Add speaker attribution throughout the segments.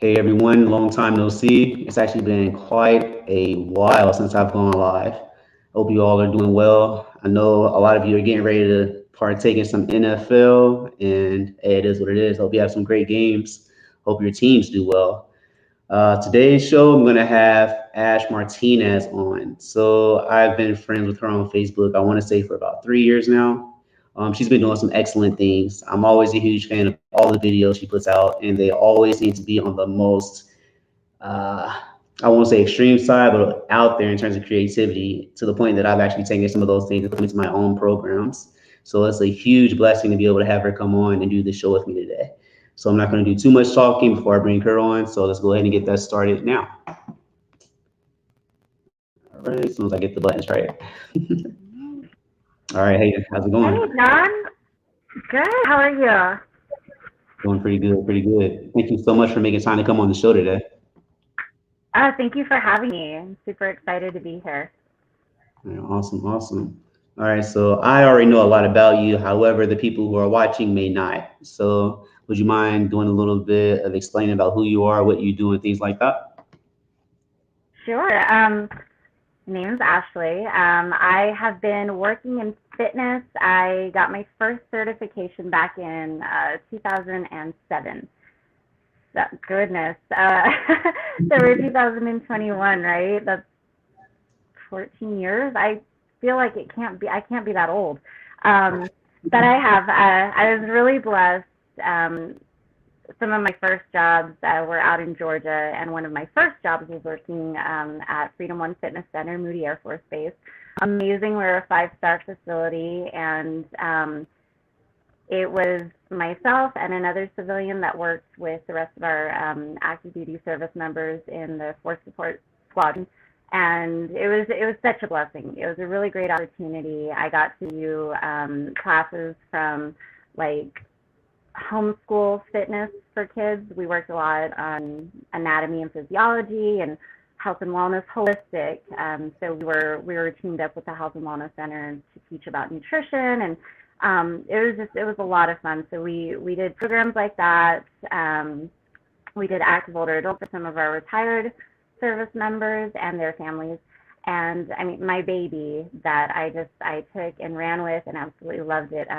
Speaker 1: Hey everyone, long time no see. It's actually been quite a while since I've gone live. Hope you all are doing well. I know a lot of you are getting ready to partake in some NFL, and hey, it is what it is. Hope you have some great games. Hope your teams do well. Today's show, I'm going to have Ash Martinez on. So I've been friends with her on Facebook, I want to say for about 3 years now. She's been doing some excellent things. I'm always a huge fan of all the videos she puts out, and they always seem to be on the most, uh, I won't say extreme side, but out there in terms of creativity to the point that I've actually taken some of those things and put them into my own programs. So it's a huge blessing to be able to have her come on and do the show with me today. So I'm not going to do too much talking before I bring her on. So let's go ahead and get that started now. All right, as soon as I get the buttons right. All right, hey, how's it
Speaker 2: Hey,
Speaker 1: going?
Speaker 2: John. Good. How are you?
Speaker 1: Going pretty good, pretty good. Thank you so much for making time to come on the show today.
Speaker 2: Thank you for having me. I'm super excited to be here.
Speaker 1: Yeah, awesome, awesome. All right, so I already know a lot about you. However, the people who are watching may not. So would you mind doing a little bit of explaining about who you are, what you do, and things like that?
Speaker 2: Sure. Name's Ashley. I have been working in fitness. I got my first certification back in 2007. Goodness. So we're 2021, right? That's 14 years. I feel like I can't be that old. Um, but I was really blessed. Um, some of my first jobs were out in Georgia, and one of my first jobs was working at Freedom One Fitness Center, Moody Air Force Base. Amazing. We're a five-star facility, and it was myself and another civilian that worked with the rest of our active duty service members in the force support squad. And it was such a blessing. It was a really great opportunity. I got to do classes from like homeschool fitness for kids. We worked a lot on anatomy and physiology and health and wellness holistic. So we were teamed up with the Health and Wellness Center to teach about nutrition, and it was a lot of fun. So we did programs like that. We did active older adults for some of our retired service members and their families. And I mean, my baby that I took and ran with and absolutely loved it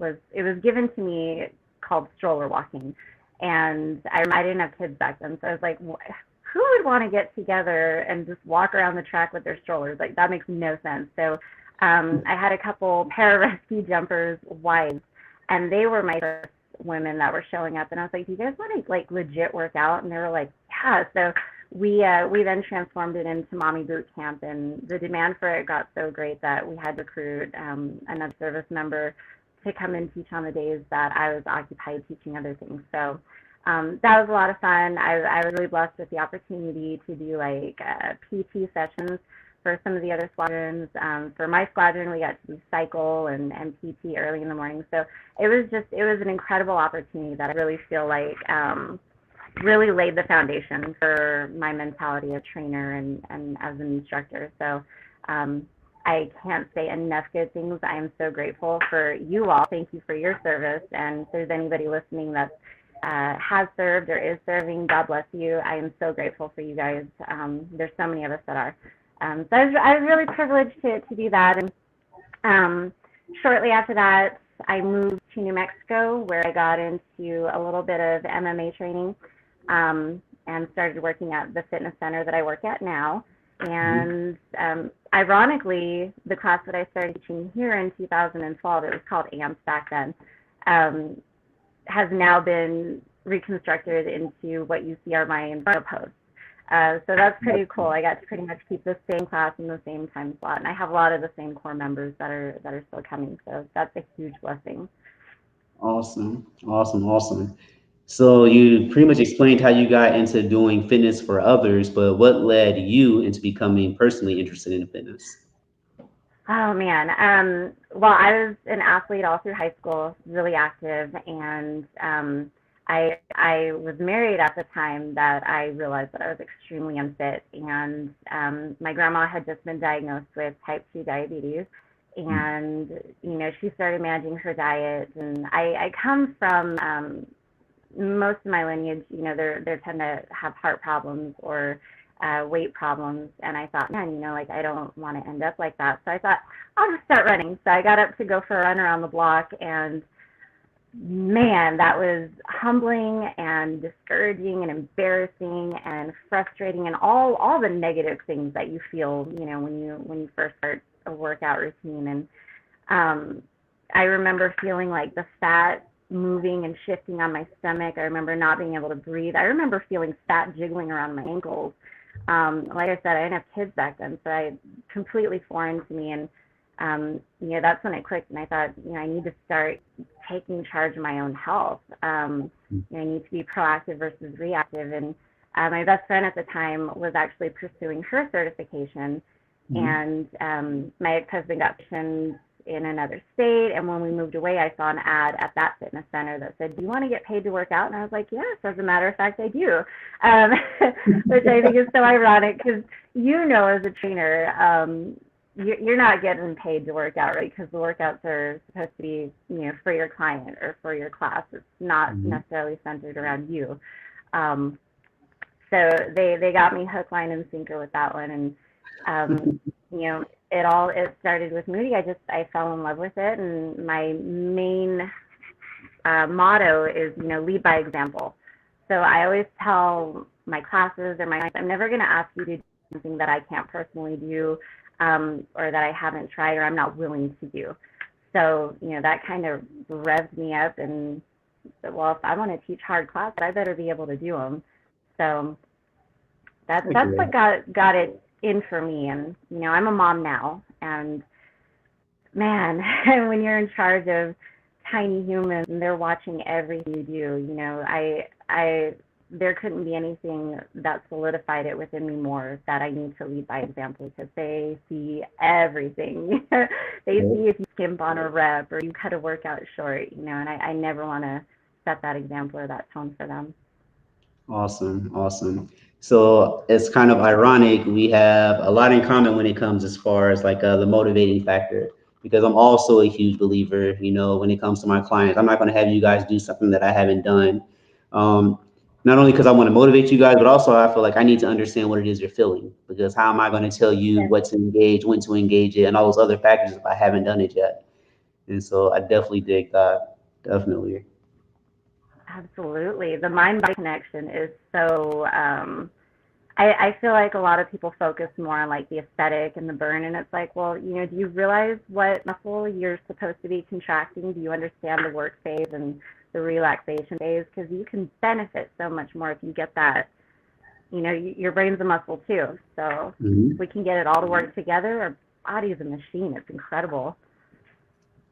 Speaker 2: was given to me called stroller walking. And I didn't have kids back then, so I was like, who would want to get together and just walk around the track with their strollers? Like that makes no sense. So I had a couple pararescue jumpers wives, and they were my first women that were showing up. And I was like, do you guys want to like legit work out? And they were like, yeah. So we then transformed it into mommy boot camp, and the demand for it got so great that we had to recruit another service member to come and teach on the days that I was occupied teaching other things. So that was a lot of fun. I was really blessed with the opportunity to do like PT sessions for some of the other squadrons. For my squadron, we got to do cycle and PT early in the morning. So it was an incredible opportunity that I really feel like really laid the foundation for my mentality as a trainer and as an instructor. So I can't say enough good things. I am so grateful for you all. Thank you for your service. And if there's anybody listening that has served or is serving, God bless you. I am so grateful for you guys. There's so many of us that are. So I was really privileged to do that. And shortly after that, I moved to New Mexico, where I got into a little bit of MMA training, and started working at the fitness center that I work at now. And ironically, the class that I started teaching here in 2012, it was called AMPS back then, has now been reconstructed into what you see are my inferno posts. So that's pretty cool. I got to pretty much keep the same class in the same time slot, and I have a lot of the same core members that are still coming. So that's a huge blessing.
Speaker 1: Awesome, awesome, awesome. So you pretty much explained how you got into doing fitness for others, but what led you into becoming personally interested in fitness?
Speaker 2: Oh man. Well, I was an athlete all through high school, really active, and I was married at the time that I realized that I was extremely unfit, and my grandma had just been diagnosed with type 2 diabetes, and she started managing her diet, and I come from most of my lineage, they tend to have heart problems or weight problems. And I thought, man, like I don't want to end up like that. So I thought I'll just start running. So I got up to go for a run around the block, and man, that was humbling and discouraging and embarrassing and frustrating and all the negative things that you feel, when you first start a workout routine. And I remember feeling like the fat moving and shifting on my stomach. I remember not being able to breathe. I remember feeling fat jiggling around my ankles. Like I said, I didn't have kids back then, so completely foreign to me. And that's when it clicked, and I thought, I need to start taking charge of my own health. I need to be proactive versus reactive. And my best friend at the time was actually pursuing her certification, and my ex-husband got positioned in another state. And when we moved away, I saw an ad at that fitness center that said, "Do you want to get paid to work out?" And I was like, "Yes, as a matter of fact, I do," which I think is so ironic because, as a trainer, you're not getting paid to work out, right? Because the workouts are supposed to be, for your client or for your class. It's not necessarily centered around you. So they got me hook, line, and sinker with that one. And, it started with Moody. I fell in love with it. And my main motto is, lead by example. So I always tell my classes or my clients, I'm never going to ask you to do something that I can't personally do, or that I haven't tried or I'm not willing to do. So, that kind of revs me up and said, well, if I want to teach hard classes, I better be able to do them. So that's what got it in for me. And, I'm a mom now, and man, when you're in charge of tiny humans and they're watching everything you do, I there couldn't be anything that solidified it within me more that I need to lead by example, because they see everything. They see if you skimp on a rep or you cut a workout short, and I never want to set that example or that tone for them.
Speaker 1: Awesome. So it's kind of ironic. We have a lot in common when it comes as far as like the motivating factor, because I'm also a huge believer, when it comes to my clients, I'm not going to have you guys do something that I haven't done. Um, Not only because I want to motivate you guys, but also I feel like I need to understand what it is you're feeling, because how am I going to tell you what to engage, when to engage it, and all those other factors if I haven't done it yet? And so I definitely dig that. Definitely.
Speaker 2: Absolutely. The mind body connection is so, I feel like a lot of people focus more on like the aesthetic and the burn, and it's like, well, do you realize what muscle you're supposed to be contracting? Do you understand the work phase and the relaxation phase? Because you can benefit so much more if you get that. Your brain's a muscle too. So if we can get it all to work together, our body is a machine. It's incredible.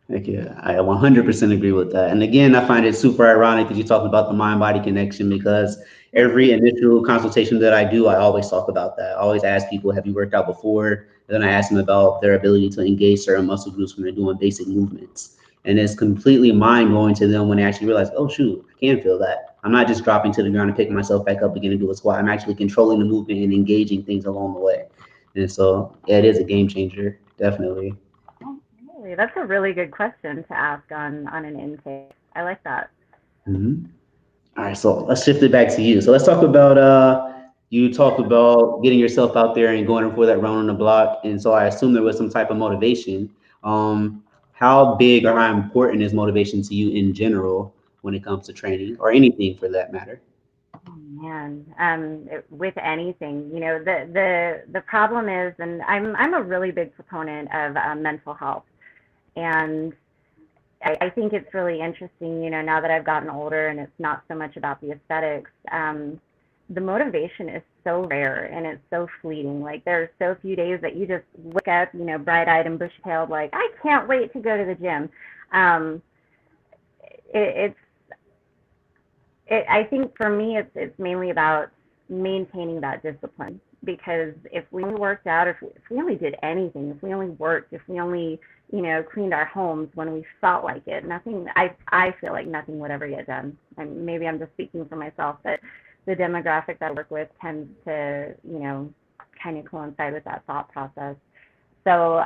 Speaker 1: Heck yeah, I 100% agree with that. And again, I find it super ironic that you talked about the mind body connection, because every initial consultation that I do, I always talk about that. I always ask people, have you worked out before? And then I ask them about their ability to engage certain muscle groups when they're doing basic movements. And it's completely mind blowing to them when they actually realize, oh, shoot, I can feel that. I'm not just dropping to the ground and picking myself back up again and do a squat. I'm actually controlling the movement and engaging things along the way. And so, yeah, it is a game changer, definitely.
Speaker 2: Really, that's a really good question to ask on an intake. I like that.
Speaker 1: Mhm. All right, so let's shift it back to you. So let's talk about you talked about getting yourself out there and going for that run on the block, and so I assume there was some type of motivation. How big or how important is motivation to you in general when it comes to training or anything for that matter?
Speaker 2: Man, with anything, the problem is, and I'm a really big proponent of mental health, and I think it's really interesting, now that I've gotten older and it's not so much about the aesthetics. The motivation is so rare and it's so fleeting. Like there are so few days that you just wake up, bright-eyed and bushy-tailed, like I can't wait to go to the gym. Um, it, I think for me, it's mainly about maintaining that discipline. Because if we only worked out, if we only did anything, if we only worked, if we only cleaned our homes when we felt like it, nothing. I feel like nothing would ever get done. And maybe I'm just speaking for myself, but the demographic that I work with tends to kind of coincide with that thought process. So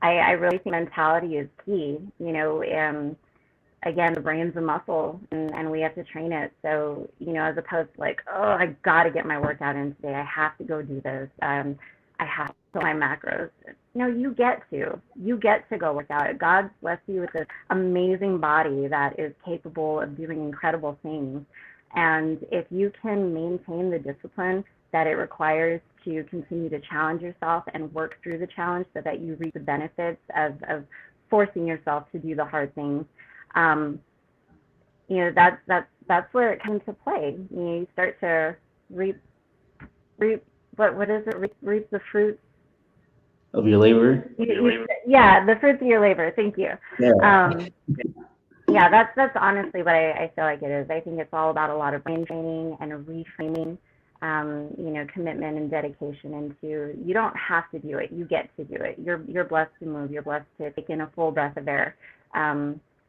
Speaker 2: I really think mentality is key. again, the brain's a muscle, and we have to train it. So, as opposed to like, oh, I got to get my workout in today. I have to go do this. I have to fill my macros. No, you get to. You get to go work out. God's blessed you with this amazing body that is capable of doing incredible things. And if you can maintain the discipline that it requires to continue to challenge yourself and work through the challenge so that you reap the benefits of forcing yourself to do the hard things, um, that's where it comes to play. You start to reap what is it? Reap the fruits.
Speaker 1: Of your labor.
Speaker 2: Yeah, the fruits of your labor. Thank you.
Speaker 1: Yeah.
Speaker 2: Um, yeah, that's honestly what I feel like it is. I think it's all about a lot of brain training and reframing, commitment and dedication into, you don't have to do it. You get to do it. You're blessed to move. You're blessed to take in a full breath of air.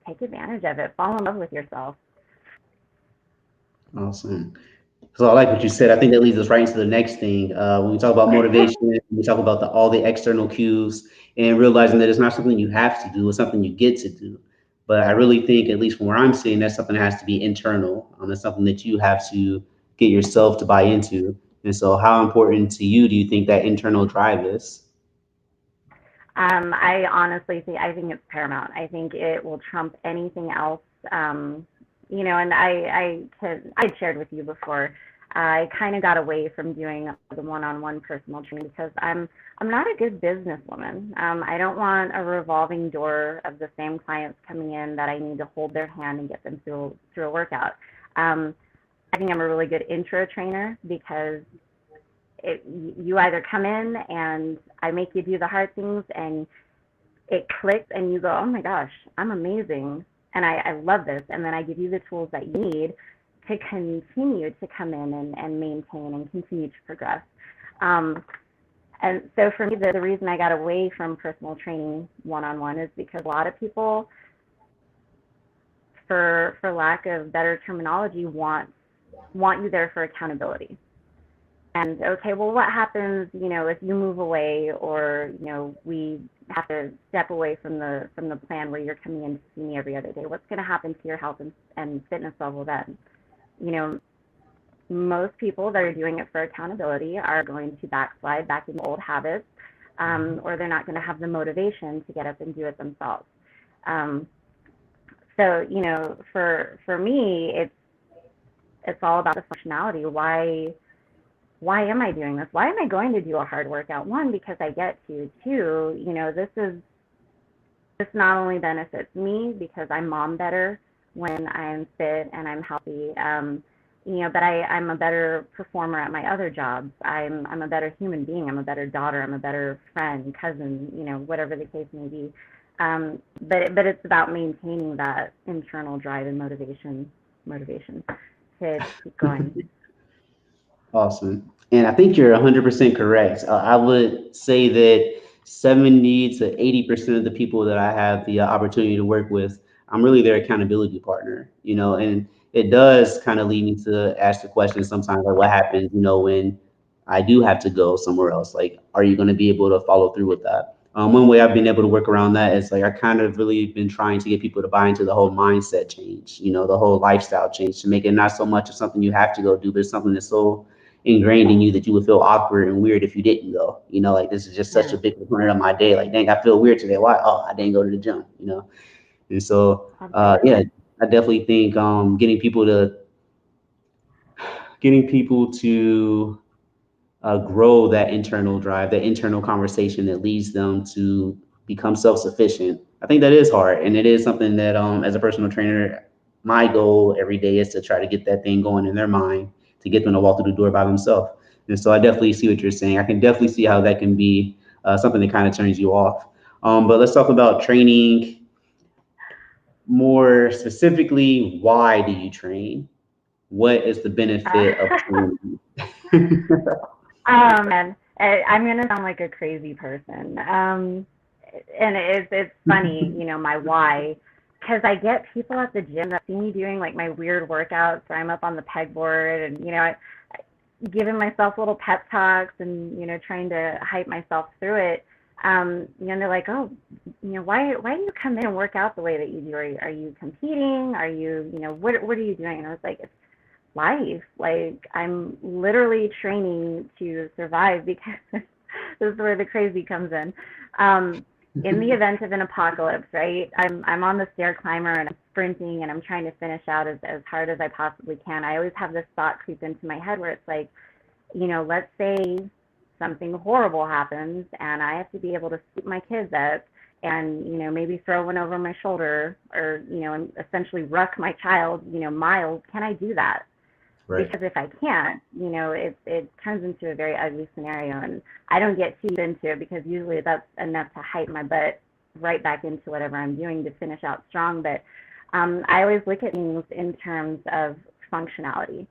Speaker 2: Take advantage of it. Fall in love with yourself.
Speaker 1: Awesome. So I like what you said. I think that leads us right into the next thing. When we talk about motivation, we talk about all the external cues and realizing that it's not something you have to do, it's something you get to do. But I really think, at least from where I'm sitting, that's something that has to be internal. It's something that you have to get yourself to buy into. And so, how important to you do you think that internal drive is?
Speaker 2: I honestly think it's paramount. I think it will trump anything else. And I had shared with you before. I kind of got away from doing the one-on-one personal training because I'm not a good businesswoman. I don't want a revolving door of the same clients coming in that I need to hold their hand and get them through a workout. Um, I think I'm a really good intro trainer because you either come in and I make you do the hard things and it clicks and you go, oh my gosh, I'm amazing and I love this. And then I give you the tools that you need to continue to come in and maintain and continue to progress. Um, and so for me, the reason I got away from personal training one-on-one is because a lot of people, for lack of better terminology, want you there for accountability. And okay, well, what happens, if you move away or, we have to step away from the plan where you're coming in to see me every other day? What's going to happen to your health and fitness level then? You know, most people that are doing it for accountability are going to backslide back into old habits, or they're not going to have the motivation to get up and do it themselves. Um, so, for me, it's all about the functionality. Why am I doing this? Why am I going to do a hard workout? One, because I get to. Two, this not only benefits me because I mom better when I'm fit and I'm healthy, but I'm a better performer at my other jobs. I'm a better human being. I'm a better daughter. I'm a better friend, cousin, whatever the case may be. But it's about maintaining that internal drive and motivation to keep going.
Speaker 1: Awesome. And I think you're 100% correct. I would say that 70 to 80% of the people that I have the opportunity to work with, I'm really their accountability partner, and it does kind of lead me to ask the question sometimes, like, what happens, when I do have to go somewhere else? Like, are you going to be able to follow through with that? One way I've been able to work around that is like I kind of really been trying to get people to buy into the whole mindset change, the whole lifestyle change, to make it not so much of something you have to go do, but something that's so ingrained in you that you would feel awkward and weird if you didn't go. Like, this is just such a
Speaker 2: Yeah,
Speaker 1: big component of my day. Like, dang, I feel weird today. Why? Oh, I didn't go to the gym. And so, yeah,
Speaker 2: absolutely.
Speaker 1: I definitely think getting people to grow that internal drive, that internal conversation that leads them to become self-sufficient. I think that is hard, and it is something that, as a personal trainer, my goal every day is to try to get that thing going in their mind to get them to walk through the door by themselves. And so I definitely see what you're saying. I can definitely see how that can be something that kind of turns you off. But let's talk about training more specifically. Why do you train? What is the benefit of
Speaker 2: Uh,
Speaker 1: training?
Speaker 2: man, I'm gonna sound like a crazy person. And it's funny, my why, because I get people at the gym that see me doing like my weird workouts where I'm up on the pegboard and giving myself little pep talks and trying to hype myself through it. They're like, oh, why do you come in and work out the way that you do? Are you competing? Are you, what are you doing? And I was like, it's life. Like, I'm literally training to survive because this is where the crazy comes in. In the event of an apocalypse, right? I'm on the stair climber and I'm sprinting and I'm trying to finish out as hard as I possibly can. I always have this thought creep into my head where it's like, let's say something horrible happens and I have to be able to scoop my kids up and, maybe throw one over my shoulder or, and essentially ruck my child, miles. Can I do that?
Speaker 1: Right.
Speaker 2: Because if I can't, it turns into a very ugly scenario. And I don't get too into it because usually that's enough to hype my butt right back into whatever I'm doing to finish out strong. But I always look at things in terms of functionality.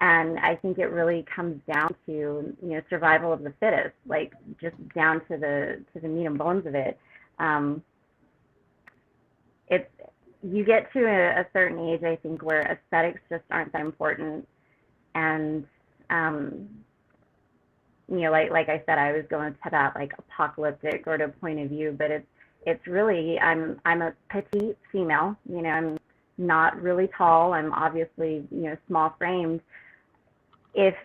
Speaker 2: And I think it really comes down to, survival of the fittest, like just down to the meat and bones of it. Um, it's you get to a certain age, I think, where aesthetics just aren't that important. And um, like I said, I was going to that like apocalyptic sort of point of view, but it's really I'm a petite female. I'm not really tall. I'm obviously small framed. If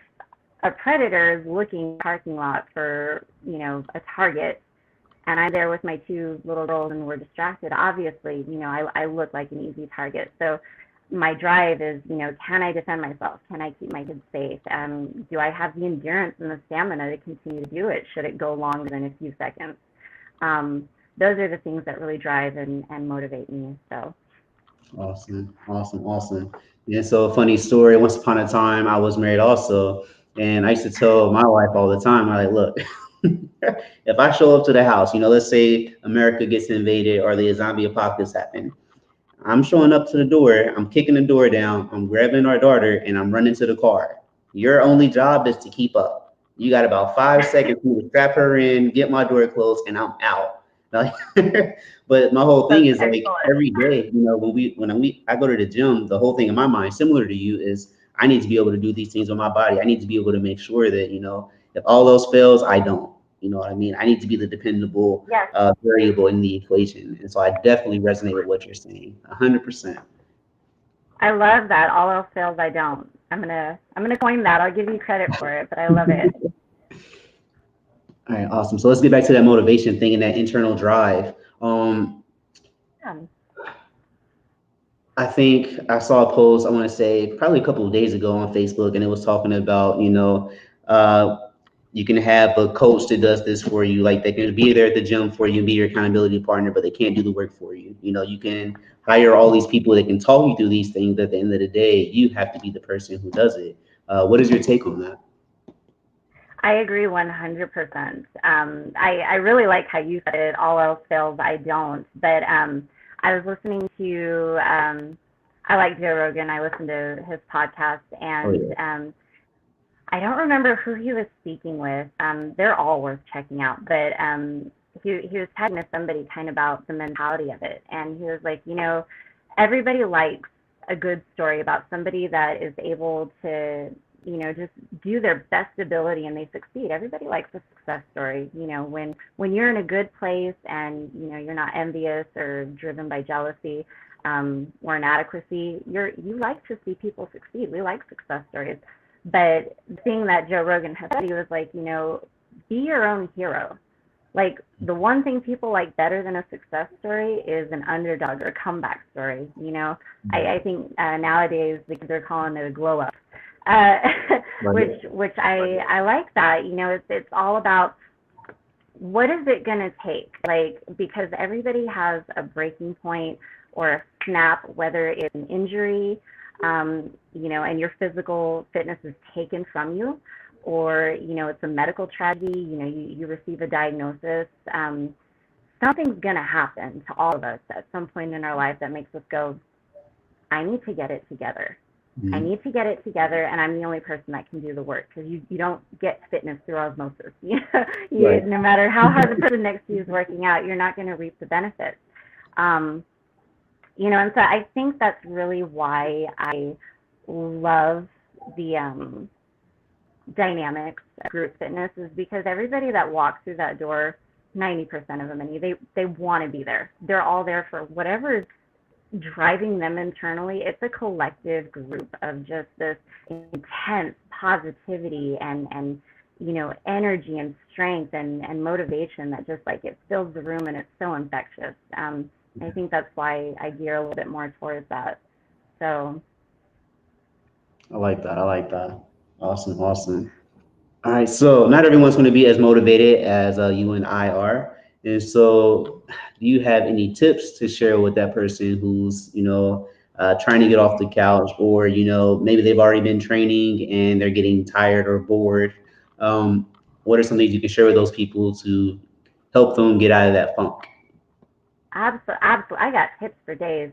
Speaker 2: a predator is looking in the parking lot for a target, and I'm there with my two little girls and we're distracted, obviously I look like an easy target. So my drive is, can I defend myself? Can I keep my kids safe? Do I have the endurance and the stamina to continue to do it? Should it go longer than a few seconds? Those are the things that really drive and motivate me. So.
Speaker 1: Awesome, awesome, awesome. And so, a funny story. Once upon a time, I was married also, and I used to tell my wife all the time, I'm like, look, if I show up to the house, let's say America gets invaded or the zombie apocalypse happen, I'm showing up to the door, I'm kicking the door down, I'm grabbing our daughter, and I'm running to the car. Your only job is to keep up. You got about 5 seconds to strap her in, get my door closed, and I'm out. Like, but my whole thing
Speaker 2: That's
Speaker 1: is like
Speaker 2: excellent.
Speaker 1: every day, I go to the gym, the whole thing in my mind, similar to you, is I need to be able to do these things with my body. I need to be able to make sure that, if all else fails, I don't. You know what I mean? I need to be the dependable
Speaker 2: Yes,
Speaker 1: variable in the equation. And so I definitely resonate with what you're saying, 100%.
Speaker 2: I love that. All else fails, I don't. I'm gonna coin that. I'll give you credit for it, but I love it.
Speaker 1: All right, awesome. So let's get back to that motivation thing and that internal drive. Um,
Speaker 2: Um,
Speaker 1: I think I saw a post, I want to say probably a couple of days ago on Facebook, and it was talking about, uh, you can have a coach that does this for you. Like they can be there at the gym for you and be your accountability partner, but they can't do the work for you. You can hire all these people that can talk you through these things, but at the end of the day, you have to be the person who does it. What is your take on that?
Speaker 2: I agree 100%. I really like how you said it. All else fails, I don't. But I was listening to I like Joe Rogan. I listened to his podcast,
Speaker 1: Oh
Speaker 2: and
Speaker 1: yeah,
Speaker 2: I don't remember who he was speaking with. They're all worth checking out. But he was talking to somebody kind of about the mentality of it, and he was like, everybody likes a good story about somebody that is able to, just do their best ability and they succeed. Everybody likes a success story. When you're in a good place and you're not envious or driven by jealousy or inadequacy, you like to see people succeed. We like success stories. But the thing that Joe Rogan has said, he was like, be your own hero. Like the one thing people like better than a success story is an underdog or a comeback story. I think nowadays the kids are calling it a glow up, uh,
Speaker 1: right.
Speaker 2: which I like that. It's all about what is it going to take, like, because everybody has a breaking point or a snap, whether it's an injury, and your physical fitness is taken from you, or it's a medical tragedy. You receive a diagnosis. Something's going to happen to all of us at some point in our life that makes us go, I need to get it together. I
Speaker 1: Mhm.
Speaker 2: need to get it together, and I'm the only person that can do the work, because you don't get fitness through osmosis.
Speaker 1: Right.
Speaker 2: No matter how hard the person next to you is working out, you're not going to reap the benefits. Um, and so I think that's really why I love the dynamics of group fitness, is because everybody that walks through that door 90% of them, and they want to be there. They're all there for whatever is driving them internally. It's a collective group of just this intense positivity and energy and strength and motivation that just like it fills the room, and it's so infectious. I think that's why I gear a little bit more towards that. So
Speaker 1: I like that. I like that. Awesome. Awesome. All right. So not everyone's going to be as motivated as you and I are. And so, do you have any tips to share with that person who's, trying to get off the couch, or, maybe they've already been training and they're getting tired or bored? What are some things you can share with those people to help them get out of that funk?
Speaker 2: absolutely, I got tips for days.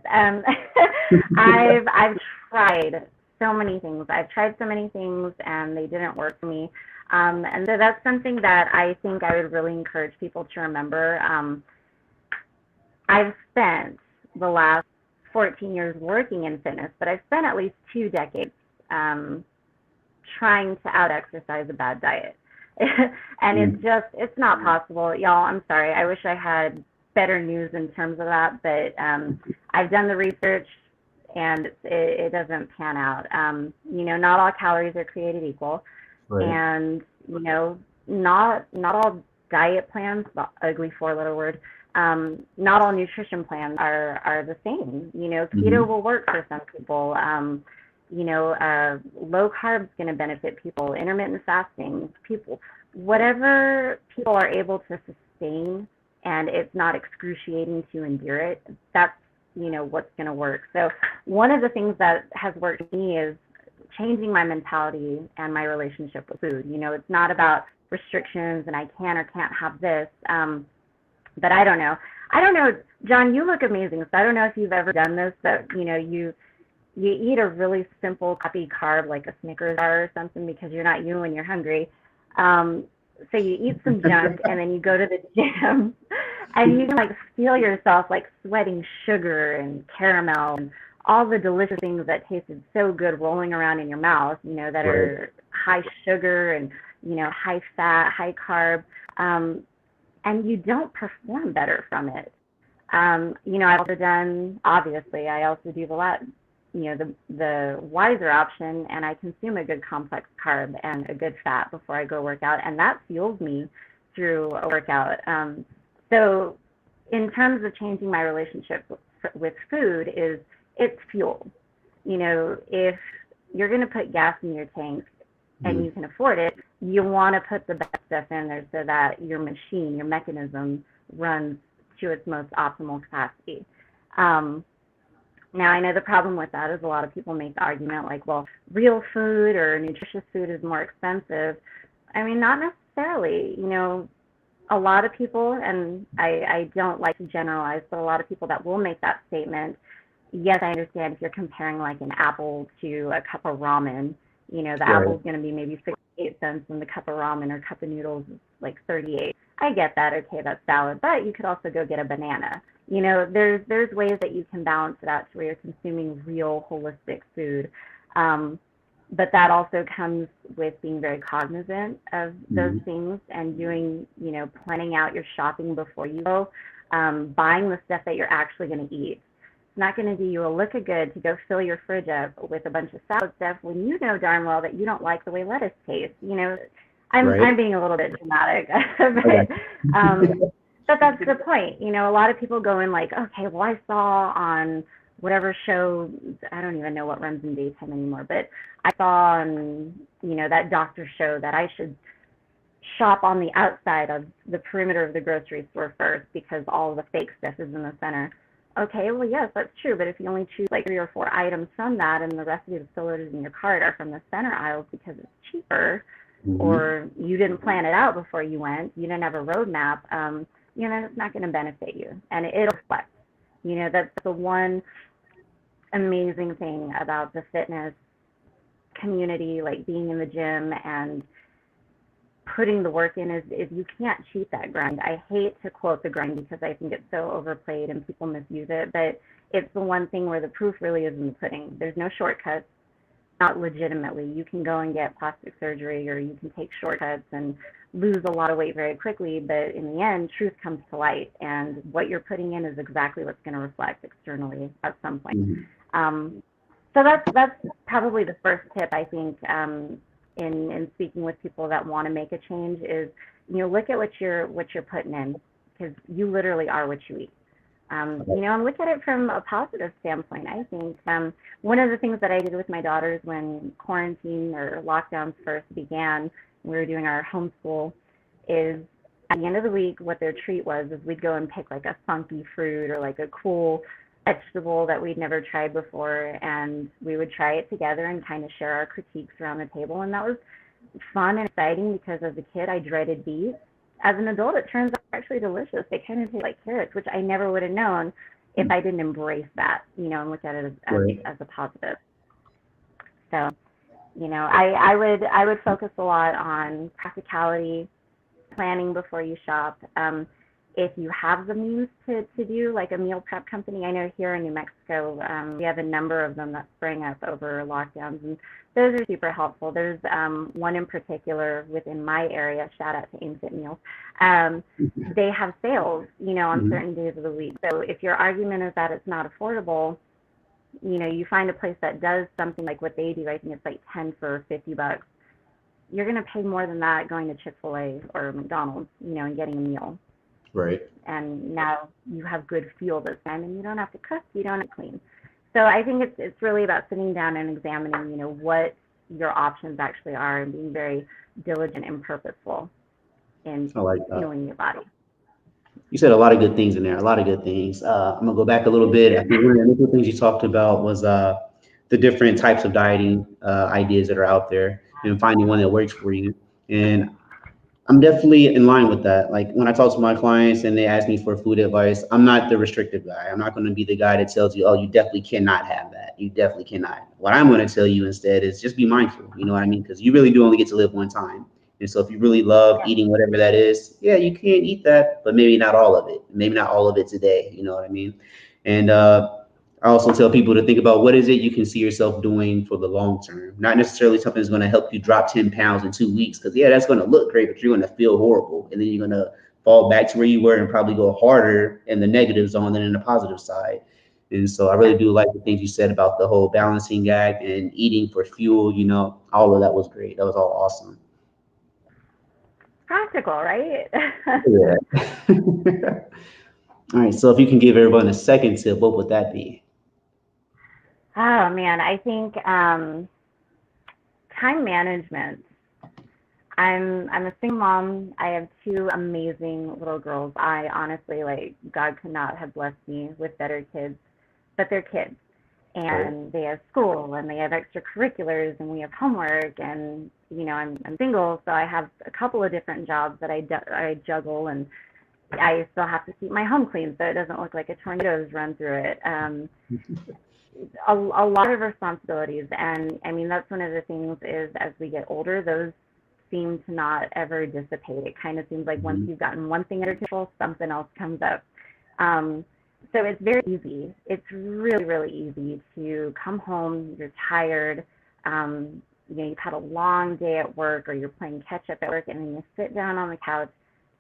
Speaker 2: I've tried so many things. I've tried so many things, and they didn't work for me. And so that's something that I think I would really encourage people to remember. I've spent the last 14 years working in fitness, but I've spent at least 2 decades um, trying to out exercise a bad diet. And
Speaker 1: Mm,
Speaker 2: it's not possible. Y'all, I'm sorry. I wish I had better news in terms of that, but I've done the research, and it doesn't pan out. Not all calories are created equal,
Speaker 1: right.
Speaker 2: and not all diet plans, the ugly four-letter word, not all nutrition plans are the same. Keto
Speaker 1: Hmm.
Speaker 2: will work for some people. Low carb is going to benefit people. Intermittent fasting, people, whatever people are able to sustain, and it's not excruciating to endure it. That's what's going to work. So one of the things that has worked for me is changing my mentality and my relationship with food. It's not about restrictions and I can or can't have this. But I don't know. I don't know, John. You look amazing. So I don't know if you've ever done this, but you eat a really simple, crappy carb like a Snickers bar or something because you're not you when you're hungry. Um, so you eat some junk and then you go to the gym and you can like feel yourself like sweating sugar and caramel and all the delicious things that tasted so good rolling around in your mouth, that
Speaker 1: Right.
Speaker 2: are high sugar and, high fat, high carb. Um, and you don't perform better from it. I've also done, obviously, I also do the lot, the wiser option, and I consume a good complex carb and a good fat before I go work out, and that fuels me through a workout. So, in terms of changing my relationship with food, is it's fuel. If you're going to put gas in your tank and you
Speaker 1: Mm,
Speaker 2: can afford it, you want to put the best stuff in there so that your machine, your mechanism runs to its most optimal capacity. Um, Now, I know the problem with that is a lot of people make the argument like, well, real food or nutritious food is more expensive. I mean, not necessarily. A lot of people, and I don't like to generalize, but a lot of people that will make that statement, yes, I understand if you're comparing like an apple to a cup of ramen, the
Speaker 1: right.
Speaker 2: apple is going to be maybe 68 cents and the cup of ramen or cup of noodles is like 38. I get that. Okay, that's valid. But you could also go get a banana. There's ways that you can balance it out to where you're consuming real holistic food. Um, but that also comes with being very cognizant of those
Speaker 1: Hmm.
Speaker 2: things and doing, planning out your shopping before you go, buying the stuff that you're actually going to eat. It's not going to do you a lick of good to go fill your fridge up with a bunch of salad stuff when you know darn well that you don't like the way lettuce tastes. I'm
Speaker 1: Right.
Speaker 2: being a little bit dramatic,
Speaker 1: I got
Speaker 2: but that's the point. A lot of people go in like, okay, well, I saw on whatever show, I don't even know what runs in daytime anymore, but I saw on, that doctor show that I should shop on the outside of the perimeter of the grocery store first because all of the fake stuff is in the center. Okay, well, yes, that's true, but if you only choose like 3 or 4 items from that and the rest of the fillers in your cart are from the center aisles because it's cheaper,
Speaker 1: you. Hmm.
Speaker 2: or you didn't plan it out before you went, you didn't have a roadmap, it's not going to benefit you, and it'll reflect. That's the one amazing thing about the fitness community, like being in the gym and putting the work in, is you can't cheat that grind. I hate to quote the grind because I think it's so overplayed and people misuse it, but it's the one thing where the proof really is in the pudding. There's no shortcuts. not legitimately. You can go and get plastic surgery, or you can take shortcuts and lose a lot of weight very quickly, but in the end, truth comes to light, and what you're putting in is exactly what's going to reflect externally at some point.
Speaker 1: Mhm.
Speaker 2: Um, so that's probably the first tip, I think, in speaking with people that want to make a change is, look at what you're putting in, because you literally are what you eat. And look at it from a positive standpoint. I think one of the things that I did with my daughters when quarantine or lockdowns first began, we were doing our homeschool, is at the end of the week, what their treat was is we'd go and pick like a funky fruit or like a cool vegetable that we'd never tried before, and we would try it together and kind of share our critiques around the table. And that was fun and exciting because as a kid, I dreaded beets. As an adult, it turns out actually delicious. They kind of taste like carrots, which I never would have known if I didn't embrace that, and look at it
Speaker 1: Right.
Speaker 2: as a positive. So, I would focus a lot on practicality, planning before you shop. If you have the means to do like a meal prep company, I know here in New Mexico, we have a number of them that sprang up over lockdowns, and those are super helpful. There's one in particular within my area, shout out to Aim Fit Meals. They have sales, on
Speaker 1: Mhm.
Speaker 2: certain days of the week. So if your argument is that it's not affordable, you find a place that does something like what they do. I think it's like 10 for $50. You're going to pay more than that going to Chick-fil-A or McDonald's, and getting a meal.
Speaker 1: Right.
Speaker 2: And now you have good fuel this time, and you don't have to cook, you don't have to clean. So I think it's really about sitting down and examining, what your options actually are, and being very diligent and purposeful in
Speaker 1: I like that.
Speaker 2: fueling your body.
Speaker 1: You said a lot of good things in there, a lot of good things. I'm gonna go back a little
Speaker 2: Thank
Speaker 1: bit.
Speaker 2: you.
Speaker 1: I think one of the initial things you talked about was the different types of dieting ideas that are out there and finding one that works for you. And I'm definitely in line with that. Like when I talk to my clients and they ask me for food advice, I'm not the restrictive guy. I'm not going to be the guy that tells you, oh, you definitely cannot have that. You definitely cannot. What I'm going to tell you instead is just be mindful. You know what I mean? Because you really do only get to live one time. And so if you really love
Speaker 2: Yep.
Speaker 1: eating whatever that is, yeah, you can eat that, but maybe not all of it. Maybe not all of it today. You know what I mean? And I also tell people to think about what is it you can see yourself doing for the long term. Not necessarily something that's going to help you drop 10 pounds in 2 weeks, because yeah, that's going to look great, but you're going to feel horrible, and then you're going to fall back to where you were and probably go harder in the negative zone than in the positive side. And so I really
Speaker 2: Yep.
Speaker 1: do like the things you said about the whole balancing act and eating for fuel. All of that was great. That was all awesome.
Speaker 2: Practical, right?
Speaker 1: Yeah. All right. So if you can give everyone a second tip, what would that be?
Speaker 2: Oh man, I think time management. I'm a single mom. I have two amazing little girls. I honestly, like, God could not have blessed me with better kids, but they're kids,
Speaker 1: Right.
Speaker 2: and they have school and they have extracurriculars and we have homework, and I'm single, so I have a couple of different jobs that I juggle, and I still have to keep my home clean so it doesn't look like a tornado's run through it. A lot of responsibilities, and I mean that's one of the things is as we get older, those seem to not ever dissipate. It kind of seems like once
Speaker 1: Mhm.
Speaker 2: you've gotten one thing under control, something else comes up. Um, so it's very easy. It's really, really easy to come home, you're tired, you've had a long day at work, or you're playing catch up at work, and then you sit down on the couch,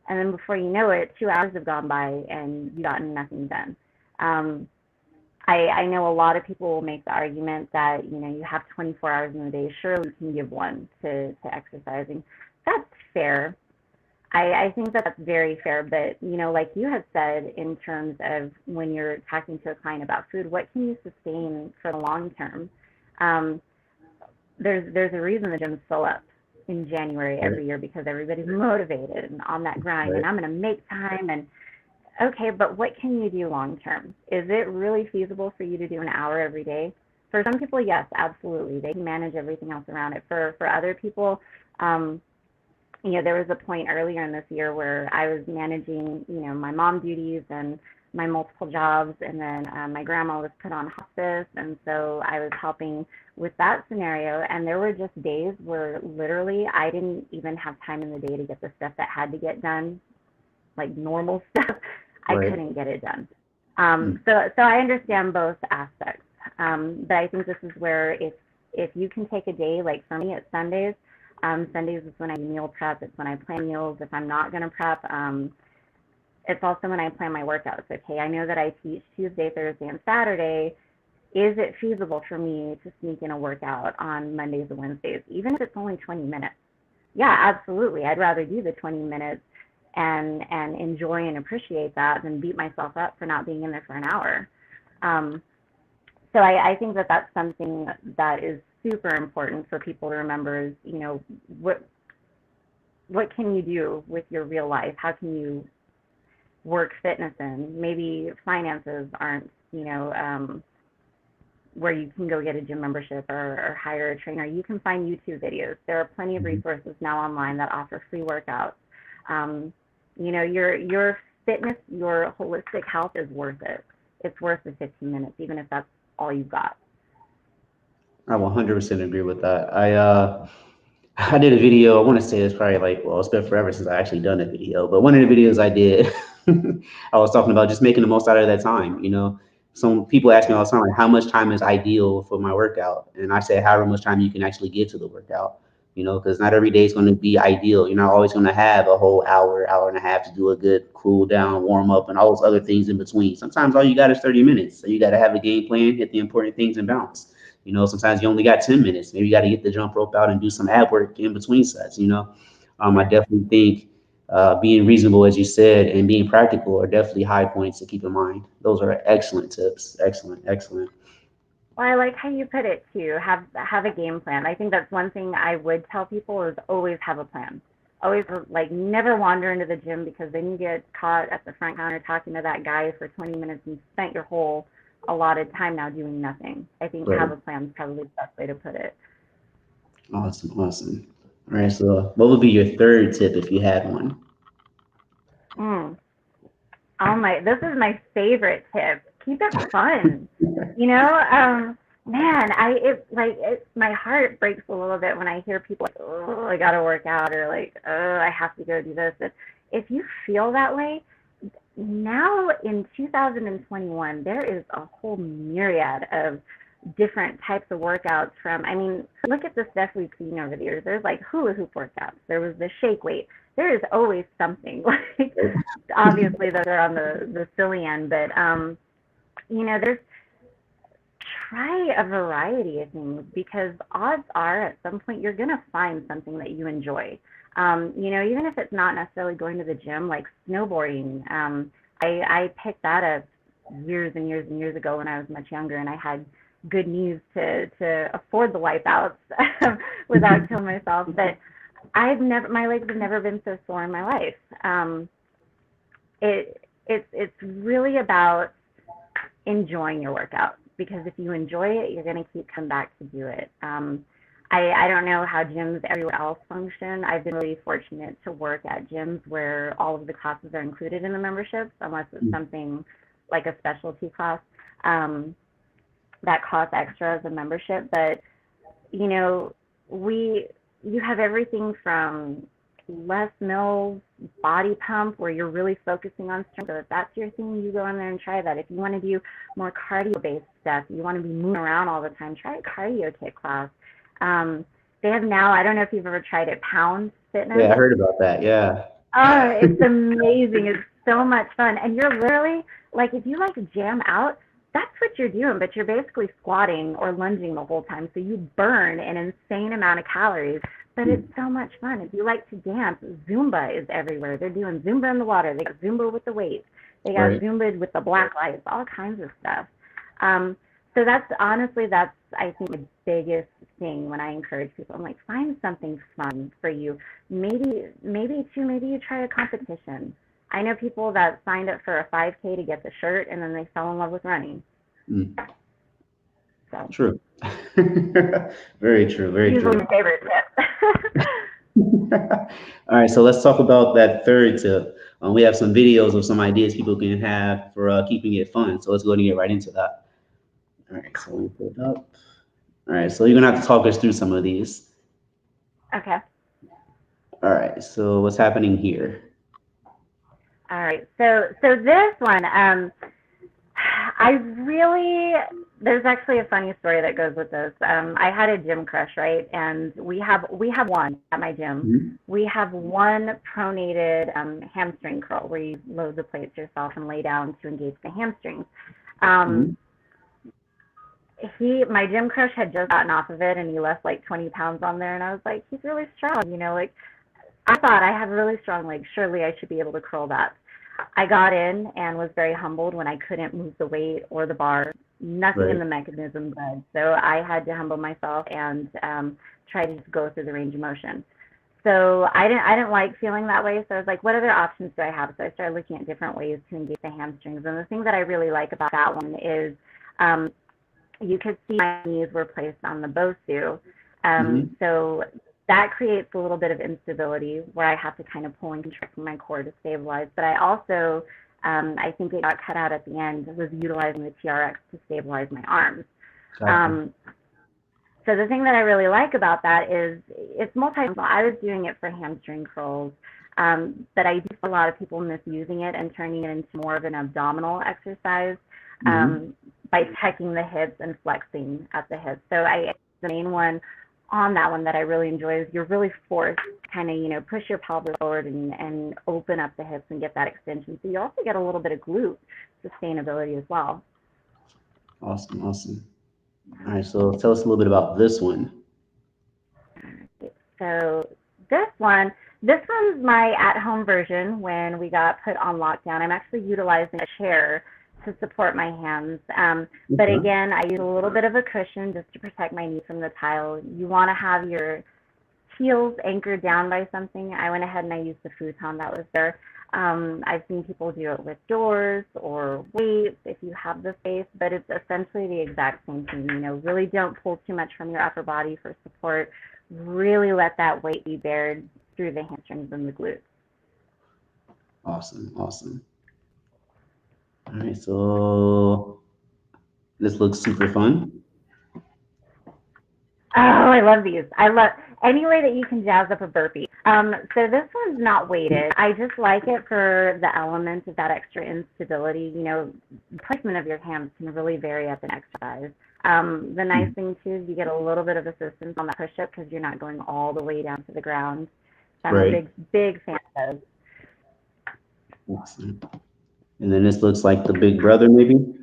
Speaker 2: and then before you know it, 2 hours have gone by and you've gotten nothing done. Um, I know a lot of people will make the argument that, you have 24 hours in a day, surely you can give one to exercising. That's fair. I think that that's very fair, but, like you had said, in terms of when you're talking to a client about food, what can you sustain for the long term? Um, there's a reason the gyms fill up in January
Speaker 1: Right.
Speaker 2: every year, because everybody's motivated and on that grind, and
Speaker 1: Right.
Speaker 2: I'm going to make time. And okay, but what can you do long term? Is it really feasible for you to do an hour every day? For some people, yes, absolutely. They can manage everything else around it. For other people, um, there was a point earlier in this year where I was managing, my mom duties and my multiple jobs, and then my grandma was put on hospice, and so I was helping with that scenario. And there were just days where literally I didn't even have time in the day to get the stuff that had to get done, like normal stuff. I
Speaker 1: Right.
Speaker 2: couldn't get it done.
Speaker 1: Mm.
Speaker 2: So I understand both aspects, but I think this is where if you can take a day, like for me, it's Sundays. Sundays is when I meal prep. It's when I plan meals. If I'm not going to prep, it's also when I plan my workouts. Okay, I know that I teach Tuesday, Thursday, and Saturday. Is it feasible for me to sneak in a workout on Mondays and Wednesdays, even if it's only 20 minutes? Yeah, absolutely. I'd rather do the 20 minutes and enjoy and appreciate that than beat myself up for not being in there for an hour. Um, so I think that that's something that is super important for people to remember is, what can you do with your real life? How can you work fitness in? Maybe finances aren't, where you can go get a gym membership or hire a trainer. You can find YouTube videos. There are plenty of resources now online that offer free workouts. Your fitness, your holistic health is worth it. It's worth the 15 minutes, even if that's all you've got.
Speaker 1: I 100% agree with that. I did a video. I want to say it's probably like, well, it's been forever since I actually done a video, but one of the videos I did, I was talking about just making the most out of that time. Some people ask me all the time, like, how much time is ideal for my workout? And I say, however much time you can actually give to the workout, because not every day is going to be ideal. You're not always going to have a whole hour, hour and a half to do a good cool down, warm up, and all those other things in between. Sometimes all you got is 30 minutes. So you got to have a game plan, hit the important things, and bounce. Sometimes you only got 10 minutes. Maybe you got to get the jump rope out and do some ab work in between sets. I definitely think being reasonable, as you said, and being practical are definitely high points to keep in mind. Those are excellent tips. Excellent, excellent.
Speaker 2: Well, I like how you put it too. Have a game plan. I think that's one thing I would tell people is always have a plan. Always like never wander into the gym because then you get caught at the front counter talking to that guy for 20 minutes and you spent your whole allotted time now doing nothing. I think
Speaker 1: Right.
Speaker 2: have a plan is probably the best way to put it.
Speaker 1: Awesome, awesome. All right, so what would be your third tip if you had one?
Speaker 2: Mm. This is my favorite tip. Keep it fun. Man, my heart breaks a little bit when I hear people like, oh, I gotta work out, or like, oh, I have to go do this. If you feel that way, now in 2021, there is a whole myriad of different types of workouts look at the stuff we've seen over the years. There's like hula hoop workouts. There was the shake weight. There is always something. Like, obviously, those are on the silly end, but, there's try a variety of things because odds are at some point you're going to find something that you enjoy. Even if it's not necessarily going to the gym, like snowboarding. I picked that up years and years and years ago when I was much younger, and I had good knees to afford the wipeouts without killing myself. But my legs have never been so sore in my life. It's really about enjoying your workout because if you enjoy it, you're going to keep coming back to do it. I don't know how gyms everywhere else function. I've been really fortunate to work at gyms where all of the classes are included in the memberships, unless it's something like a specialty class that costs extra as a membership. But you have everything from Les Mills body pump where you're really focusing on strength. So if that's your thing, you go in there and try that. If you want to do more cardio-based stuff, you want to be moving around all the time, try a cardio kit class. They have now, I don't know if you've ever tried it, Pound Fitness.
Speaker 1: Yeah, I heard about that. Yeah.
Speaker 2: Oh, it's amazing. It's so much fun. And you're literally, like, if you like to jam out, that's what you're doing, but you're basically squatting or lunging the whole time. So you burn an insane amount of calories, but it's so much fun. If you like to dance, Zumba is everywhere. They're doing Zumba in the water. They got Zumba with the weights. They got
Speaker 1: Right.
Speaker 2: Zumba with the black lights, all kinds of stuff. So that's, I think, the biggest thing when I encourage people. I'm like, find something fun for you. Maybe you try a competition. I know people that signed up for a 5K to get the shirt and then they fell in love with running.
Speaker 1: Mm,
Speaker 2: So
Speaker 1: true. Very true. Very
Speaker 2: usually
Speaker 1: true.
Speaker 2: my favorite tip.
Speaker 1: All right, so let's talk about that third tip. We have some videos of some ideas people can have for keeping it fun. So let's go ahead and get right into that. All right, so let me pull it up. All right, so you're gonna have to talk us through some of these.
Speaker 2: Okay.
Speaker 1: All right, so what's happening here?
Speaker 2: All right. So this one, I really There's actually a funny story that goes with this. I had a gym crush, right? And we have one at my gym.
Speaker 1: Mhm.
Speaker 2: We have one pronated hamstring curl where you load the plates yourself and lay down to engage the hamstrings. Um,
Speaker 1: Mhm.
Speaker 2: my gym crush had just gotten off of it and he left like 20 pounds on there, and I was like, he's really strong, like I thought I have really strong legs. Surely I should be able to curl that. I got in and was very humbled when I couldn't move the weight or the bar. Nothing in
Speaker 1: Right.
Speaker 2: the mechanism did. So I had to humble myself and try to just go through the range of motion. So I didn't like feeling that way. So I was like, what other options do I have? So I started looking at different ways to engage the hamstrings. And the thing that I really like about that one is um, you could see my knees were placed on the Bosu.
Speaker 1: Mhm.
Speaker 2: So that creates a little bit of instability where I have to kind of pull and contract my core to stabilize. But I also, I think it got cut out at the end, was utilizing the TRX to stabilize my arms.
Speaker 1: Gotcha.
Speaker 2: Um, so the thing that I really like about that is it's multi-functional. I was doing it for hamstring curls, but I do see a lot of people misusing it and turning it into more of an abdominal exercise
Speaker 1: Mhm.
Speaker 2: um, by checking the hips and flexing at the hips. So the main one on that one that I really enjoy is you're really forced to kind of, push your pelvis forward and open up the hips and get that extension. So you also get a little bit of glute sustainability as well.
Speaker 1: Awesome. Awesome. All right. So tell us a little bit about this one.
Speaker 2: So this one, this one's my at-home version when we got put on lockdown. I'm actually utilizing a chair to support my hands. But
Speaker 1: Okay.
Speaker 2: again, I use a little bit of a cushion just to protect my knees from the tile. You want to have your heels anchored down by something. I went ahead and I used the futon that was there. I've seen people do it with doors or weights if you have the space, but it's essentially the exact same thing. Really don't pull too much from your upper body for support. Really let that weight be bared through the hamstrings and the glutes.
Speaker 1: Awesome. Awesome. All right. So this looks super fun.
Speaker 2: Oh, I love these. I love any way that you can jazz up a burpee. So this one's not weighted. I just like it for the element of that extra instability. The placement of your hands can really vary up an exercise. The nice
Speaker 1: Mhm.
Speaker 2: thing too is you get a little bit of assistance on that push-up because you're not going all the way down to the ground. So I'm a
Speaker 1: Right.
Speaker 2: big, big fan of those.
Speaker 1: Awesome. And then this looks like the big brother, maybe.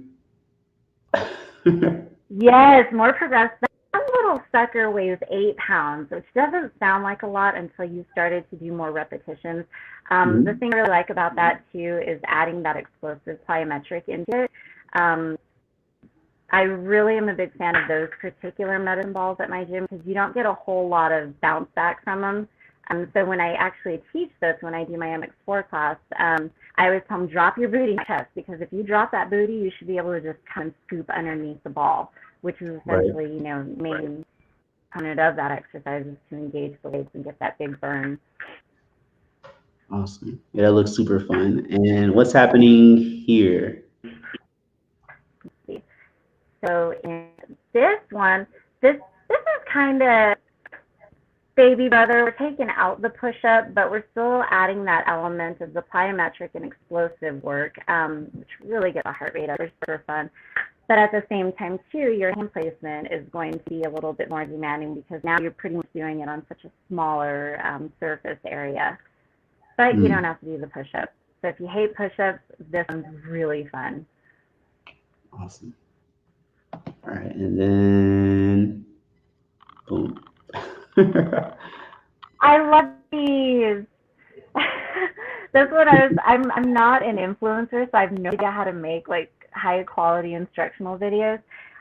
Speaker 2: Yes, more progressive. That little sucker weighs 8 pounds, which doesn't sound like a lot until you started to do more repetitions. The
Speaker 1: Mhm.
Speaker 2: thing I really like about that too is adding that explosive plyometric into it. Um, I really am a big fan of those particular medicine balls at my gym because you don't get a whole lot of bounce back from them. So when I actually teach this, when I do my MX4 class, I always tell them drop your booty in my chest because if you drop that booty, you should be able to just kind of scoop underneath the ball, which is
Speaker 1: Right.
Speaker 2: essentially, main component of that exercise is to engage the legs and get that big burn.
Speaker 1: Awesome. Yeah, that looks super fun. And what's happening here?
Speaker 2: So in this one, this is kind of baby brother. We're taking out the push-up, but we're still adding that element of the plyometric and explosive work, which really gets the heart rate up. It's super fun. But at the same time, too, your hand placement is going to be a little bit more demanding because now you're pretty much doing it on such a smaller surface area. But you don't
Speaker 1: Mm,
Speaker 2: have to do the push-ups. So if you hate push-ups, this one's really fun.
Speaker 1: awesome. All right, and then boom.
Speaker 2: I love these. That's what I'm not an influencer, so I have no idea how to make like high quality instructional videos.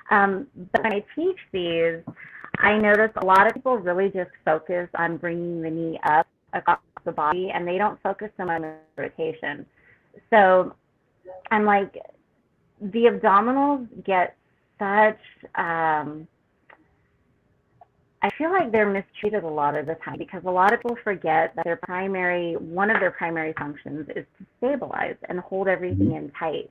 Speaker 2: But when I teach these, I notice a lot of people really just focus on bringing the knee up across the body, and they don't focus so much on the rotation. So I'm like, the abdominals get such I feel like they're mistreated a lot of the time because a lot of people forget that one of their primary functions is to stabilize and hold everything
Speaker 1: Mhm.
Speaker 2: in tight.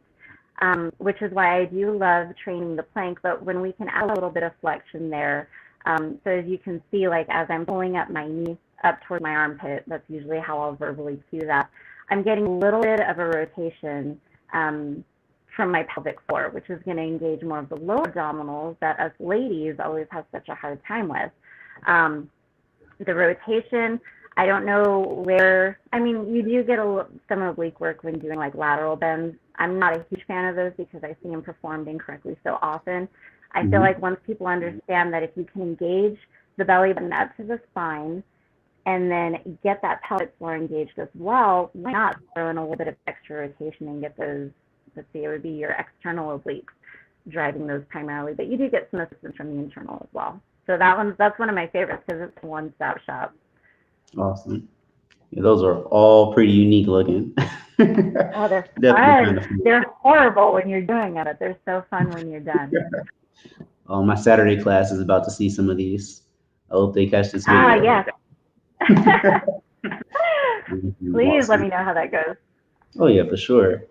Speaker 2: Which is why I do love training the plank, but when we can add a little bit of flexion there, so as you can see, like as I'm pulling up my knee up toward my armpit, that's usually how I'll verbally cue that. I'm getting a little bit of a rotation um, from my pelvic floor, which is going to engage more of the lower abdominals that us ladies always have such a hard time with. Um, the rotation, I don't know where, I mean, you do get some oblique work when doing like lateral bends. I'm not a huge fan of those because I see them performed incorrectly so often. I feel
Speaker 1: Hmm.
Speaker 2: like once people understand that if you can engage the belly button up to the spine and then get that pelvic floor engaged as well, why not throw in a little bit of extra rotation and get those, let's see, it would be your external obliques driving those primarily, but you do get some assistance from the internal as well. So that's one of my favorites because it's a one-stop shop.
Speaker 1: Awesome. Yeah, those are all pretty unique looking.
Speaker 2: Oh, they're
Speaker 1: Definitely kind
Speaker 2: fun.
Speaker 1: of fun.
Speaker 2: They're horrible when you're doing it, but they're so fun when you're done.
Speaker 1: My Saturday class is about to see some of these. I hope they catch this
Speaker 2: Ah,
Speaker 1: video.
Speaker 2: yes. Please let
Speaker 1: Awesome.
Speaker 2: me know how that goes.
Speaker 1: Oh yeah, for sure.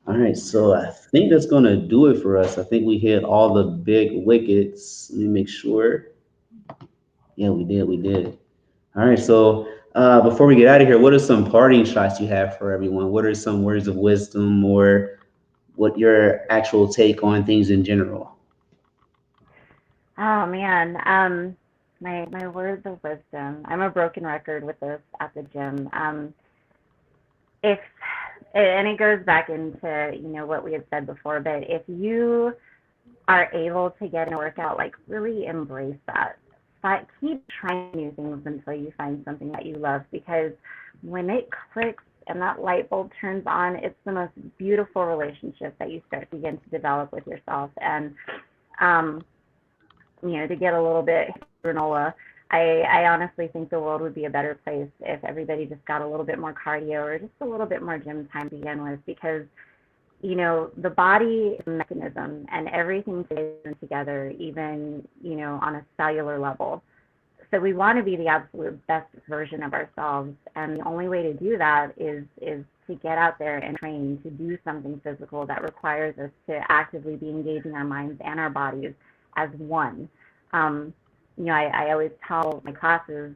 Speaker 1: All right, so I think that's gonna do it for us. I think we hit all the big wickets. Let me make sure. Yeah, we did. We did. All right, so before we get out of here, what are some parting shots you have for everyone? What are some words of wisdom, or what your actual take on things in general?
Speaker 2: Oh man, my words of wisdom. I'm a broken record with this at the gym. If and it goes back into what we had said before, but if you are able to get in a workout, like really embrace that. Keep trying new things until you find something that you love because when it clicks and that light bulb turns on, it's the most beautiful relationship that you start to begin to develop with yourself. And um, to get a little bit granola, I honestly think the world would be a better place if everybody just got a little bit more cardio or just a little bit more gym time to begin with because the body is a mechanism and everything fits together, even, on a cellular level. So we want to be the absolute best version of ourselves. And the only way to do that is to get out there and train to do something physical that requires us to actively be engaging our minds and our bodies as one. Um, I always tell my classes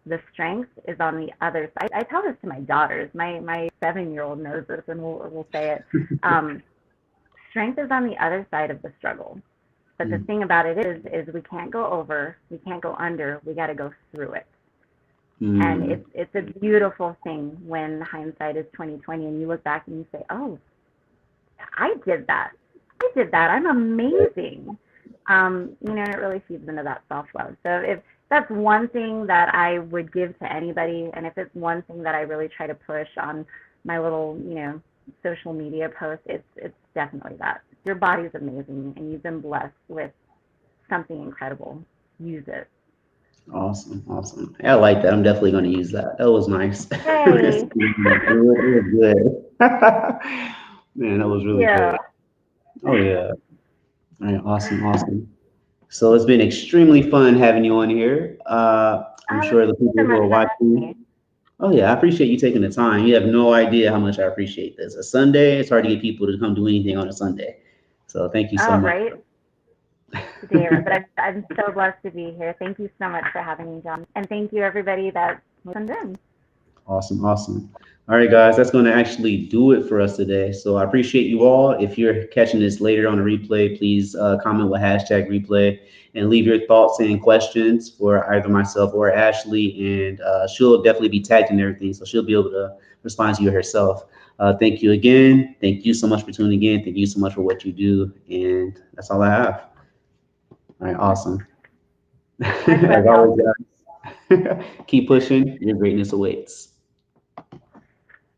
Speaker 2: the strength is on the other side. I tell this to my daughters. My 7-year-old knows this, and we'll say it. Um, Strength is on the other side of the struggle. But the
Speaker 1: Mm,
Speaker 2: thing about it is we can't go over, we can't go under. We got to go through it. And
Speaker 1: mm,
Speaker 2: it's a beautiful thing when hindsight is 2020, and you look back and you say, "Oh, I did that. I did that. I'm amazing." And it really feeds into that self love. So if that's one thing that I would give to anybody, and if it's one thing that I really try to push on my little, social media posts, it's definitely that. Your body's amazing, and you've been blessed with something incredible. Use it.
Speaker 1: awesome, awesome. Yeah, I like that. I'm definitely going to use that. That was nice.
Speaker 2: Yay!
Speaker 1: It was good. Man, that was really
Speaker 2: Yeah.
Speaker 1: good. Oh yeah. All right, awesome, awesome. So it's been extremely fun having you on here. I'm
Speaker 2: Oh,
Speaker 1: sure the
Speaker 2: thank you
Speaker 1: people
Speaker 2: so
Speaker 1: who
Speaker 2: much
Speaker 1: are
Speaker 2: for having
Speaker 1: watching.
Speaker 2: me.
Speaker 1: Oh yeah, I appreciate you taking the time. You have no idea how much I appreciate this. A Sunday, it's hard to get people to come do anything on a Sunday. So thank you so
Speaker 2: Oh,
Speaker 1: much.
Speaker 2: right. Dare, but I'm so blessed to be here. Thank you so much for having me, John. And thank you, everybody that listened in.
Speaker 1: Awesome, awesome. All right, guys, that's going to actually do it for us today. So I appreciate you all. If you're catching this later on a replay, please comment with hashtag replay and leave your thoughts and questions for either myself or Ashley. And she'll definitely be tagged in everything. So she'll be able to respond to you herself. Thank you again. Thank you so much for tuning in. Thank you so much for what you do. And that's all I have. All right, awesome.
Speaker 2: Much love,
Speaker 1: As
Speaker 2: y'all.
Speaker 1: always, guys, keep pushing. Your greatness awaits.